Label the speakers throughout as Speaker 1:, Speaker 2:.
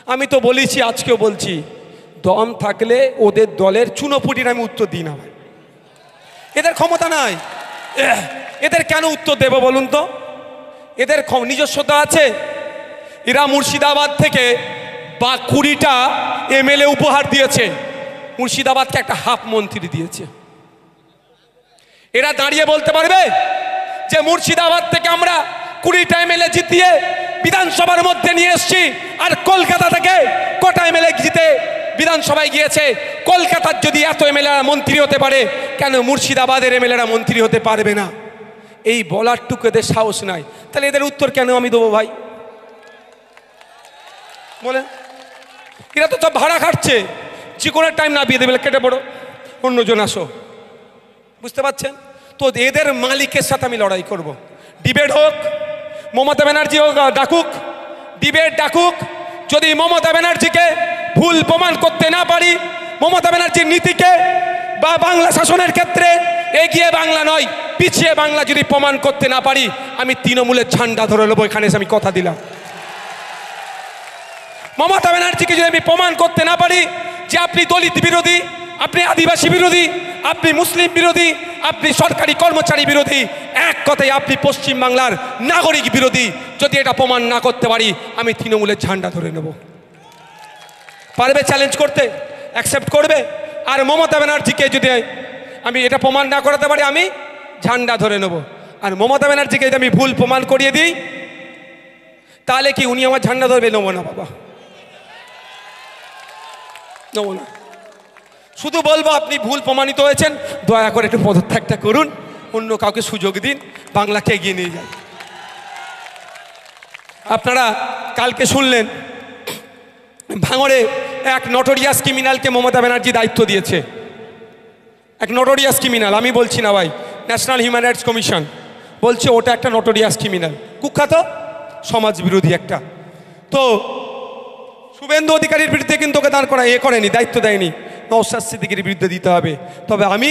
Speaker 1: আমি তো বলেছি, আজকেও বলছি, দম থাকলে ওদের দলের চুনোপুটির আমি উত্তর দিই না ভাই। এদের ক্ষমতা নাই, এদের কেন উত্তর দেব বলুন তো? এদের নিজস্বতা আছে। এরা মুর্শিদাবাদ থেকে 20টা এমএলএ উপহার দিয়েছে, মুর্শিদাবাদকে একটা হাফ মন্ত্রী দিয়েছে। এরা দাঁড়িয়ে বলতে পারবে যে মুর্শিদাবাদ থেকে আমরা 20টা এমএলএ জিতিয়ে বিধানসভার মধ্যে নিয়ে এসেছি, আর কলকাতা থেকে কটা এমএলএ জিতে বিধানসভায় গিয়েছে? কলকাতার যদি এত এমএলএ মন্ত্রী হতে পারে, কেন মুর্শিদাবাদের এমএলএরা মন্ত্রী হতে পারবে না? এই বলারটুকু এদের সাহস নাই। তাহলে এদের উত্তর কেন আমি দেবো ভাই বলেন? এরা তো সব ভাড়া খাটছে, যে কোনো টাইম না বিয়ে দেবে, কেটে পড়ো, অন্যজন আসো। বুঝতে পারছেন তো? এদের মালিকের সাথে আমি লড়াই করব। ডিবেট হোক, মমতা ব্যানার্জি হোক, ডাকুক, ডিবেট ডাকুক। যদি মমতা ব্যানার্জিকে ভুল প্রমাণ করতে না পারি, মমতা ব্যানার্জির নীতিকে বা বাংলা শাসনের ক্ষেত্রে এগিয়ে বাংলা নয় পিছিয়ে বাংলা যদি প্রমাণ করতে না পারি, আমি তৃণমূলের ঝান্ডা ধরে নেবো। এখানে আমি কথা দিলাম। মমতা ব্যানার্জিকে যদি আমি প্রমাণ করতে না পারি যে আপনি দলিত বিরোধী, আপনি আদিবাসী বিরোধী, আপনি মুসলিম বিরোধী, আপনি সরকারি কর্মচারী বিরোধী, এক কথায় আপনি পশ্চিমবাংলার নাগরিক বিরোধী, যদি এটা প্রমাণ না করতে পারি, আমি তৃণমূলের ঝান্ডা ধরে নেব। পারবে চ্যালেঞ্জ করতে? অ্যাকসেপ্ট করবে? আর মমতা ব্যানার্জিকে যদি আমি এটা প্রমাণ না করাতে পারি, আমি ঝান্ডা ধরে নেব। আর মমতা ব্যানার্জিকে যদি আমি ভুল প্রমাণ করিয়ে দিই, তাহলে কি উনি আমার ঝান্ডা ধরবে? নেবো না বাবা, নেবো না। শুধু বলবো আপনি ভুল প্রমাণিত হয়েছেন, দয়া করে একটু পদত্যাগটা করুন, অন্য কাউকে সুযোগ দিন, বাংলাকে এগিয়ে নিয়ে যান। আপনারা কালকে শুনলেন ভাঙড়ে এক নটোরিয়াস ক্রিমিনালকে মমতা ব্যানার্জি দায়িত্ব দিয়েছে। এক নটোরিয়াস ক্রিমিনাল, আমি বলছি না ভাই, ন্যাশনাল হিউম্যান রাইটস কমিশন বলছে ওটা একটা নটোরিয়াস ক্রিমিনাল, কুখ্যাত সমাজ বিরোধী একটা। তো শুভেন্দু অধিকারীর বিরুদ্ধে কিন্তু ওকে দাঁড় করা করেনি, দায়িত্ব দেয়নি, নওশাদ সিদ্দিকীর বিরুদ্ধে দিতে হবে। তবে আমি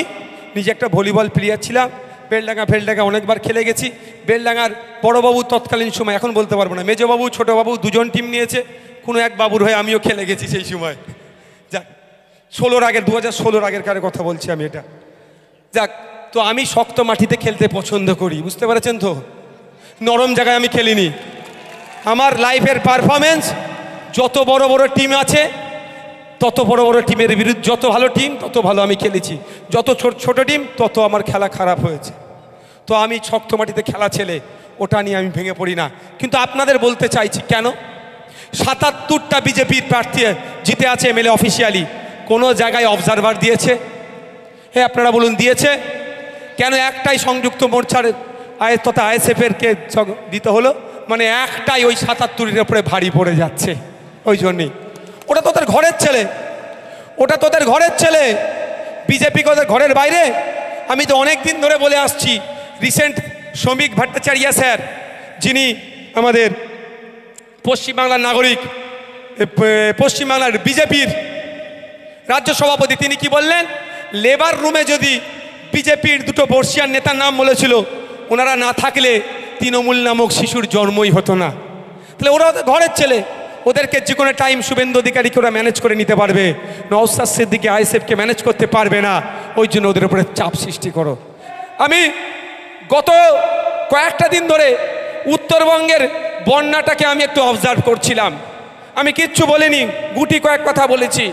Speaker 1: নিজে একটা ভলিবল প্লেয়ার ছিলাম, বেলডাঙ্গা অনেকবার খেলে গেছি। বেলডাঙ্গার বড়োবাবু তৎকালীন সময়, এখন বলতে পারবো না, মেজবাবু ছোটোবাবু দুজন টিম নিয়েছে, কোনো এক বাবুর হয়ে আমিও খেলে গেছি সেই সময়। যাক, 2016 আগের কারে কথা বলছি আমি এটা। যাক, তো আমি শক্ত মাটিতে খেলতে পছন্দ করি, বুঝতে পেরেছেন তো? নরম জায়গায় আমি খেলিনি। আমার লাইফের পারফরমেন্স, যত বড় বড় টিম আছে তত বড় বড় টিমের বিরুদ্ধে, যত ভালো টিম তত ভালো আমি খেলেছি, যত ছোট টিম তত আমার খেলা খারাপ হয়েছে। তো আমি শক্ত মাটিতে খেলা ছেলে, ওটা নিয়ে আমি ভেঙে পড়ি না। কিন্তু আপনাদের বলতে চাইছি, কেন 77টা বিজেপির প্রার্থী জিতে আছে এমএলএ অফিসিয়ালি, কোনো জায়গায় অবজারভার দিয়েছে? হ্যাঁ আপনারা বলুন, দিয়েছে? কেন একটাই সংযুক্ত মোর্চার তথা আইএসএফেরকে দিতে হলো? মানে একটাই ওই 77-এর উপরে ভারী পড়ে যাচ্ছে, ওই জন্যই। ওটা তোদের ঘরের ছেলে, ওটা তোদের ঘরের ছেলে, বিজেপি ওদের ঘরের বাইরে। আমি তো অনেক দিন ধরে বলে আসছি, রিসেন্ট শ্রমিক ভট্টাচার্য স্যার, যিনি আমাদের পশ্চিমবাংলার নাগরিক, পশ্চিমবাংলার বিজেপির রাজ্য সভাপতি, তিনি কি বললেন? লেবার রুমে যদি বিজেপির দুটো বর্ষিয়ান নেতার নাম বলেছিল, ওনারা না থাকলে তৃণমূল নামক শিশুর জন্মই হতো না। তাহলে ওরা ঘরের ছেলে, ওদেরকে যে কোনো টাইম শুভেন্দু অধিকারীকে ওরা ম্যানেজ করে নিতে পারবে, নওশাদ সিদ্দিকী আইএসএফকে ম্যানেজ করতে পারবে না। ওই জন্য ওদের উপরে চাপ সৃষ্টি করো। আমি গত কয়েকটা দিন ধরে উত্তরবঙ্গের বন্যাটাকে আমি একটু অবজার্ভ করছিলাম। আমি কিচ্ছু বলিনি, গুটি কয়েক কথা বলেছি।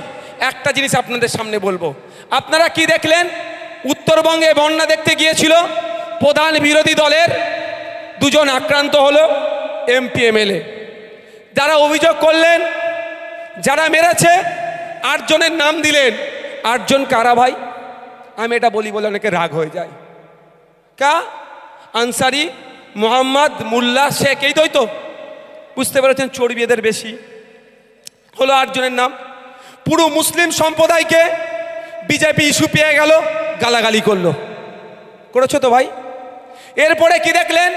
Speaker 1: একটা জিনিস আপনাদের সামনে বলবো, আপনারা কি দেখলেন? উত্তরবঙ্গে বন্যা দেখতে গিয়েছিল, প্রধান বিরোধী দলের দুজন আক্রান্ত হলো, এমপি এমএলএ। যারা অভিযোগ করলেন, যারা মেরেছে, 8 জনের নাম দিলেন। 8 জন কারা ভাই? আমি এটা বলি বলে অনেকে রাগ হয়ে যায়। কা আনসারি, মোহাম্মদ, মোল্লা, শেখ, এই তো বুঝতে পেরেছেন, চর্বি এদের বেশি। হলো 8 জনের নাম। পুরো মুসলিম সম্প্রদায়কে বিজেপি ইস্যু পেয়ে গেল, গালাগালি করলো, করেছো তো ভাই? এরপরে কি দেখলেন?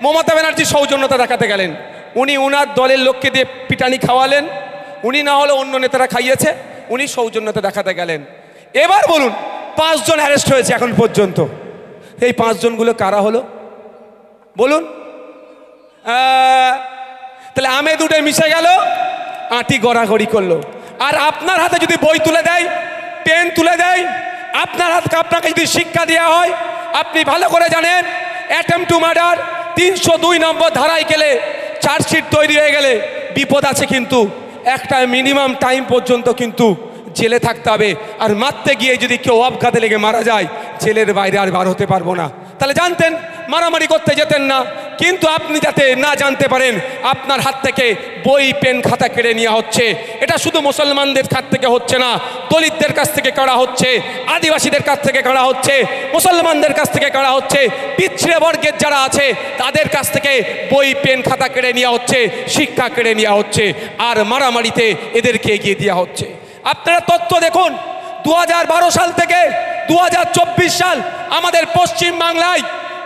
Speaker 1: মমতা ব্যানার্জি সৌজন্যতা দেখাতে গেলেন, উনি ওনার দলের লোককে দিয়ে পিটানি খাওয়ালেন, উনি না হলে অন্য নেতারা খাইয়েছে, উনি সৌজন্যতা দেখাতে গেলেন। এবার বলুন, 5 জন অ্যারেস্ট হয়েছে এখন পর্যন্ত। এই 5 জনগুলো কারা হলো বলুন? তাহলে আমেদ উঠে মিশে গেল, আঁটি গড়াগড়ি করলো। আর আপনার হাতে যদি বই তুলে দেয়, পেন তুলে দেয়, আপনাকে যদি শিক্ষা দেওয়া হয়, আপনি ভালো করে জানেন অ্যাটেম্পট টু মার্ডার 302 নম্বর ধারায় গেলে, চার্জশিট তৈরি হয়ে গেলে বিপদ আছে, কিন্তু একটা মিনিমাম টাইম পর্যন্ত কিন্তু জেলে থাকতে হবে। আর মারতে গিয়ে যদি কেউ আবঘাতে লেগে মারা যায়, জেলের বাইরে আর বার হতে পারবো না। তাহলে জানতেন মারামারি করতে যেতেন না, কিন্তু আপনি যাতে না জানতে পারেন আপনার হাত থেকে বই পেন খাতা কেড়ে নেওয়া হচ্ছে। এটা শুধু মুসলমানদের কাছ থেকে হচ্ছে না, দলিতদের কাছ থেকে কাড়া হচ্ছে, আদিবাসীদের কাছ থেকে কাড়া হচ্ছে, মুসলমানদের কাছ থেকে কাড়া হচ্ছে, পিছিয়ে বর্গের যারা আছে তাদের কাছ থেকে বই পেন খাতা কেড়ে নেওয়া হচ্ছে, শিক্ষা কেড়ে নেওয়া হচ্ছে, আর মারামারিতে এদেরকে এগিয়ে দেওয়া হচ্ছে। আপনারা তথ্য দেখুন, 2012 সাল থেকে 2024 সাল আমাদের পশ্চিম বাংলায়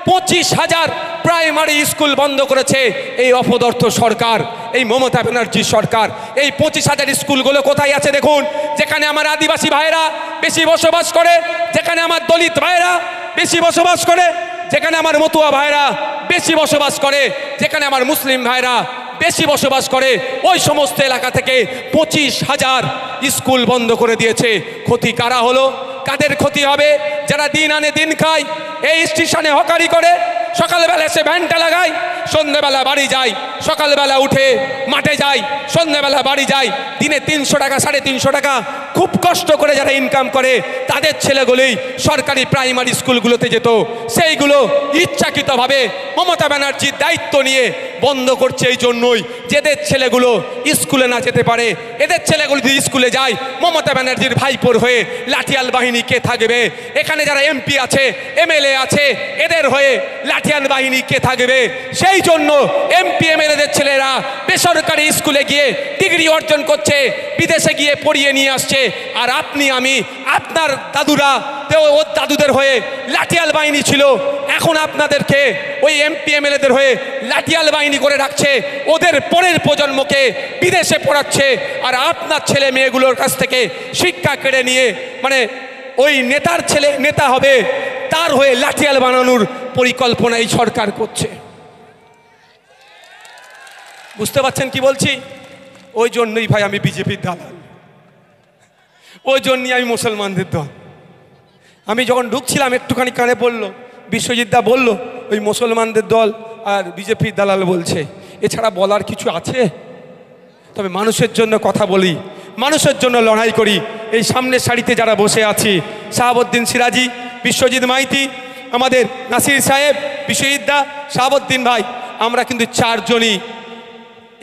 Speaker 1: 25,000 প্রাইমারি স্কুল বন্ধ করেছে এই অপদার্থ সরকার, এই মমতা ব্যানার্জি সরকার। এই 25,000 স্কুলগুলো কোথায় আছে দেখুন, যেখানে আমার আদিবাসী ভাইয়েরা বেশি বসবাস করে, যেখানে আমার দলিত ভাইয়েরা বেশি বসবাস করে, যেখানে আমার মতুয়া ভাইয়েরা বেশি বসবাস করে, যেখানে আমার মুসলিম ভাইয়েরা বেশি বসবাস করে, ওই সমস্ত এলাকা থেকে 25,000 স্কুল বন্ধ করে দিয়েছে। ক্ষতি কারা হলো? কাদের ক্ষতি হবে? যারা দিন আনে দিন খায়, এই স্টেশনে হকারি করে, সকালবেলা এসে ভ্যানটা লাগায়, সন্ধ্যেবেলা বাড়ি যায়, সকালবেলা উঠে মাঠে যায়, সন্ধ্যেবেলা বাড়ি যায়, দিনে 300 টাকা 350 টাকা খুব কষ্ট করে যারা ইনকাম করে তাদের ছেলেগুলোই সরকারি প্রাইমারি স্কুলগুলোতে যেত। সেইগুলো ইচ্ছাকৃতভাবে মমতা ব্যানার্জির দায়িত্ব নিয়ে বন্ধ করছে, এই জন্যই যেদের ছেলেগুলো স্কুলে না যেতে পারে, এদের ছেলেগুলো যদি স্কুলে যায়, মমতা ব্যানার্জির ভাইপোর হয়ে লাঠিয়াল বাহিনী কে থাকবে? এখানে যারা এমপি আছে, এমএলএ আছে, এদের হয়ে লাঠিয়াল বাহিনী কে থাকবে? সেই জন্য এমপি এমএলএদের ছেলেরা বেসরকারি স্কুলে গিয়ে ডিগ্রি অর্জন করছে, বিদেশে গিয়ে পড়িয়ে নিয়ে আসছে। আর আপনি আমি আপনার দাদুরা ওর দাদুদের হয়ে লাঠিয়াল বাহিনী ছিল, এখন আপনাদেরকে ওই এমপি এমএলএদের হয়ে লাঠিয়াল বাহিনী করে রাখছে, ওদের পরের প্রজন্মকে বিদেশে পড়াচ্ছে। আর আপনার ছেলে মেয়েগুলোর কাছ থেকে শিক্ষা কেড়ে নিয়ে, মানে ওই নেতার ছেলে নেতা হবে, তার হয়ে লাঠিয়াল বানানোর পরিকল্পনা এই সরকার করছে। বুঝতে পারছেন কি বলছি? ওই জন্যই ভাই আমি বিজেপির দালাল, ওই জন্যই আমি মুসলমানদের দল। আমি যখন ঢুকছিলাম একটুখানি কানে পড়লো, বিশ্বজিৎ দা বললো ওই মুসলমানদের দল আর বিজেপির দালাল বলছে, এছাড়া বলার কিছু আছে? তবে মানুষের জন্য কথা বলি, মানুষের জন্য লড়াই করি। এই সামনের সারিতে যারা বসে আছি, শাহাবুদ্দিন সিরাজি, বিশ্বজিৎ মাইতি, আমাদের নাসির সাহেব, বিশ্বজিৎ দা, শাহাবুদ্দিন ভাই, আমরা কিন্তু চারজনই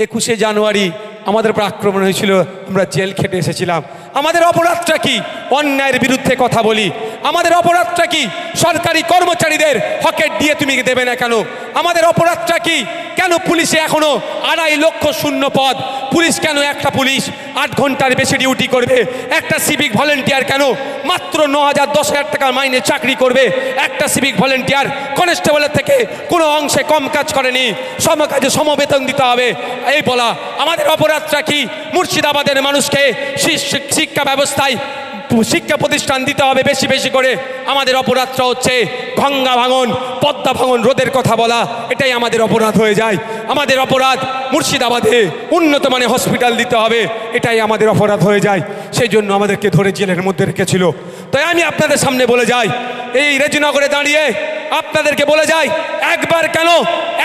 Speaker 1: 21শে জানুয়ারি আমাদের উপর আক্রমণ হয়েছিল, আমরা জেল খেটে এসেছিলাম। আমাদের অপরাধটা কি? অন্যায়ের বিরুদ্ধে কথা বলি। আমাদের অপরাধটা কি? সরকারি কর্মচারীদের হকের দিয়ে তুমি দেবে না কেন? আমাদের অপরাধটা কি? কেন পুলিশে এখনো 2.5 লক্ষ শূন্য পদ? পুলিশ কেন একটা পুলিশ 8 ঘন্টার বেশি ডিউটি করবে? একটা সিভিক ভলেন্টিয়ার কেন মাত্র 9,000 10,000 টাকার মাইনে চাকরি করবে? একটা সিভিক ভলেন্টিয়ার কনস্টেবলের থেকে কোনো অংশে কম কাজ করেনি, সমকাজে সমবেতন দিতে হবে, এই বলা। আমাদের অপরাধটা কি? মুর্শিদাবাদের মানুষকে শিক্ষা ব্যবস্থায় শিক্ষা প্রতিষ্ঠান দিতে হবে বেশি বেশি করে। আমাদের অপরাধটা হচ্ছে গঙ্গা ভাঙন, পদ্মা ভাঙন রোধের কথা বলা, এটাই আমাদের অপরাধ হয়ে যায়। আমাদের অপরাধ মুর্শিদাবাদে উন্নত মানের হসপিটাল দিতে হবে, এটাই আমাদের অপরাধ হয়ে যায়। সেই জন্য আমাদেরকে ধরে জেলের মধ্যে রেখেছিল। তাই আমি আপনাদের সামনে বলে যাই, এই রেজিনগরে দাঁড়িয়ে আপনাদেরকে বলে যাই, একবার কেন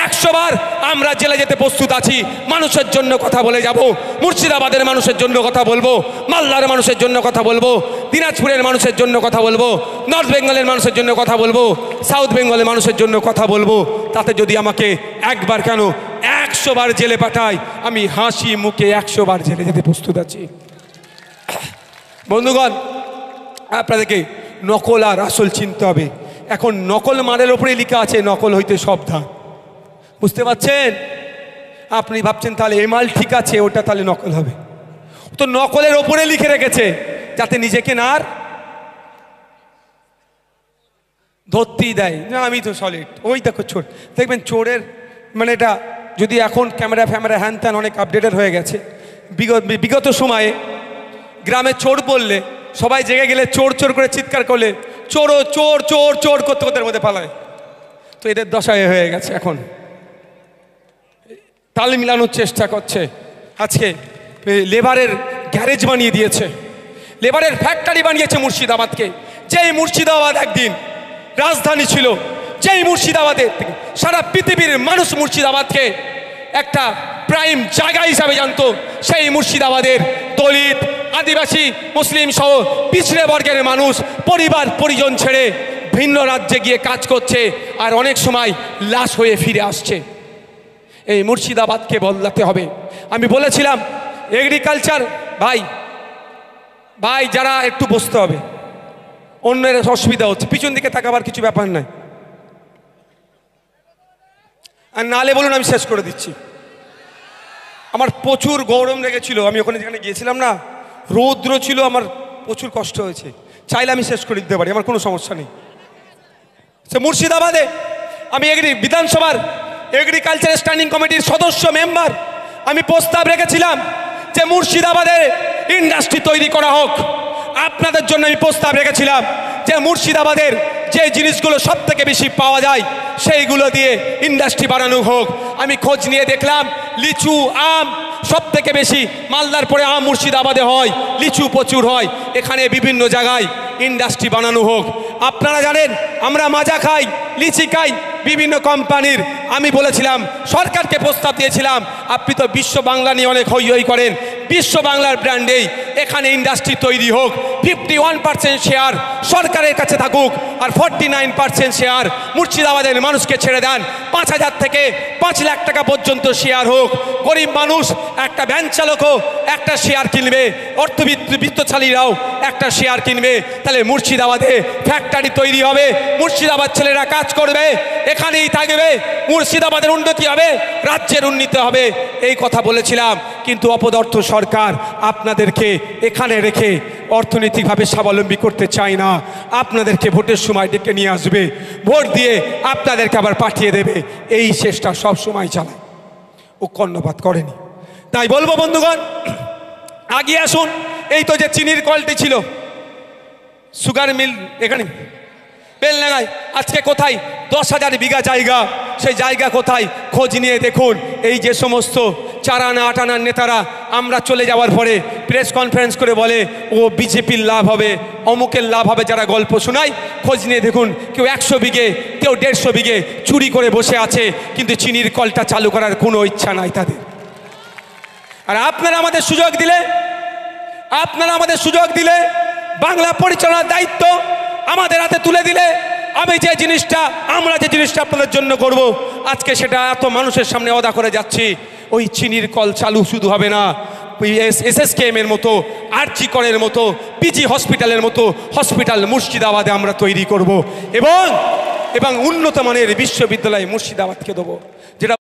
Speaker 1: 100 বার আমরা জেলে যেতে প্রস্তুত আছি। মানুষের জন্য কথা বলে যাব, মুর্শিদাবাদের মানুষের জন্য কথা বলবো, মালদার মানুষের জন্য কথা বলবো, দিনাজপুরের মানুষের জন্য কথা বলবো, নর্থ বেঙ্গলের মানুষের জন্য কথা বলবো, সাউথ বেঙ্গলের মানুষের জন্য কথা বলবো। তাতে যদি আমাকে একবার কেন 100 বার জেলে পাঠায়, আমি হাসি মুখে 100 বার জেলে যেতে প্রস্তুত আছি। বন্ধুগণ, আপনাদেরকে নকল আর আসল চিনতে হবে। এখন নকল মালের ওপরে লেখা আছে নকল হইতে সাবধান। বুঝতে পারছেন? আপনি ভাবছেন তাহলে এই মাল ঠিক আছে, ওটা তাহলে নকল হবে। তো নকলের ওপরে লিখে রেখেছে যাতে নিজেকে না আর ধরতেই দেয় না, আমি তো সলিড। ওই দেখো চোর, দেখবেন চোরের মানে এটা যদি এখন ক্যামেরা ফ্যামেরা হ্যান ত্যান অনেক আপডেটেড হয়ে গেছে। বিগত সময়ে গ্রামে চোর বললে সবাই জেগে গেলে চোর চোর করে চিৎকার করলে চোরো চোর চোর চোর করতে করতে মধ্যে পালায়। তো এদের দশায় হয়ে গেছে। এখন তাল মিলানোর চেষ্টা করছে। আজকে লেবারের গ্যারেজ বানিয়ে দিয়েছে, লেবারের ফ্যাক্টরি বানিয়েছে মুর্শিদাবাদকে। যেই মুর্শিদাবাদ একদিন রাজধানী ছিল, যেই মুর্শিদাবাদের সারা পৃথিবীর মানুষ মুর্শিদাবাদকে একটা প্রাইম জায়গা হিসাবে জানতো, সেই মুর্শিদাবাদের দলিত, আদিবাসী, মুসলিম সহ পিছড়ে বর্গের মানুষ পরিবার পরিজন ছেড়ে ভিন্ন রাজ্যে গিয়ে কাজ করছে, আর অনেক সময় লাশ হয়ে ফিরে আসছে। এই মুর্শিদাবাদকে বদলাতে হবে। আমি বলেছিলাম এগ্রিকালচার ভাই ভাই যারা একটু বসতে হবে, অন্যের অসুবিধা হচ্ছে, পিছন দিকে তাকাবার কিছু ব্যাপার নাই, আর নালে বলুন আমি শেষ করে দিচ্ছি। আমার প্রচুর গরম লেগেছিল, আমি ওখানে যেখানে গিয়েছিলাম না, রৌদ্র ছিল, আমার প্রচুর কষ্ট হয়েছে। চাইলে আমি শেষ করে দিতে পারি, আমার কোনো সমস্যা নেই। সে মুর্শিদাবাদে আমি বিধানসভার এগ্রিকালচার স্ট্যান্ডিং কমিটির সদস্য মেম্বার, আমি প্রস্তাব রেখেছিলাম যে মুর্শিদাবাদে ইন্ডাস্ট্রি তৈরি করা হোক। আপনাদের জন্য আমি প্রস্তাব রেখেছিলাম যে মুর্শিদাবাদের যে জিনিসগুলো সব থেকে বেশি পাওয়া যায় সেইগুলো দিয়ে ইন্ডাস্ট্রি বানানো হোক। আমি খোঁজ নিয়ে দেখলাম লিচু, আম সব থেকে বেশি, মালদার পরে আম মুর্শিদাবাদে হয়, লিচু প্রচুর হয়, এখানে বিভিন্ন জায়গায় ইন্ডাস্ট্রি বানানো হোক। আপনারা জানেন আমরা মাজা খাই, লিচি খাই বিভিন্ন কোম্পানির। আমি বলেছিলাম, সরকারকে প্রস্তাব দিয়েছিলাম, আপনি তো বিশ্ব বাংলা নিয়ে অনেক হই হই করেন, বিশ্ব বাংলার ব্র্যান্ডেই এখানে ইন্ডাস্ট্রি তৈরি হোক। 51% শেয়ার সরকারের কাছে থাকুক, আর 49% শেয়ার মুর্শিদাবাদের মানুষকে ছেড়ে দেন। 5,000 থেকে 5 লাখ টাকা পর্যন্ত শেয়ার হোক। গরিব মানুষ, একটা ভ্যান চালকও একটা শেয়ার কিনবে, বিত্তশালীরাও একটা শেয়ার কিনবে। তাহলে মুর্শিদাবাদে ফ্যাক্টরি তৈরি হবে, মুর্শিদাবাদ ছেলেরা কাজ করবে, এখানেই থাকবে, মুর্শিদাবাদের উন্নতি হবে, রাজ্যের উন্নতি হবে। এই কথা বলেছিলাম, কিন্তু অপদার্থ সরকার আপনাদেরকে এখানে রেখে অর্থনৈতিকভাবে স্বাবলম্বী করতে চায় না। আপনাদেরকে ভোটের সময় ডেকে নিয়ে আসবে, ভোট দিয়ে আপনাদেরকে আবার পাঠিয়ে দেবে, এই চেষ্টা সব সময় চালায়, ও কর্ণপাত করেনি। তাই বলবো বন্ধুগণ, আগিয়ে আসুন। এই তো যে চিনির কলটি ছিল, সুগার মিল এখানে বেলডাঙায়, আজকে কোথায় 10,000 বিঘা জায়গা, সেই জায়গা কোথায় খোঁজ নিয়ে দেখুন। এই যে সমস্ত 4 আনা 8 আনার নেতারা আমরা চলে যাওয়ার পরে প্রেস কনফারেন্স করে বলে ও বিজেপির লাভ হবে, অমুকের লাভ হবে, যারা গল্প শোনায়, খোঁজ নিয়ে দেখুন কেউ 100 বিঘে, কেউ 150 বিঘে চুরি করে বসে আছে, কিন্তু চিনির কলটা চালু করার কোনো ইচ্ছা নাই তাদের। আর আপনারা আমাদের সুযোগ দিলে বাংলা পরিচালনার দায়িত্ব আমাদের হাতে তুলে দিলে আমরা যে জিনিসটা আপনাদের জন্য করব, আজকে সেটা এত মানুষের সামনে অদা করে যাচ্ছি। ওই চিনির কল চালু শুধু হবে না, SSKM এর মতো, আরজি করের মতো, পিজি হসপিটালের মতো হসপিটাল মুর্শিদাবাদে আমরা তৈরি করব, এবং উন্নত মানের বিশ্ববিদ্যালয় মুর্শিদাবাদকে দেবো, যেটা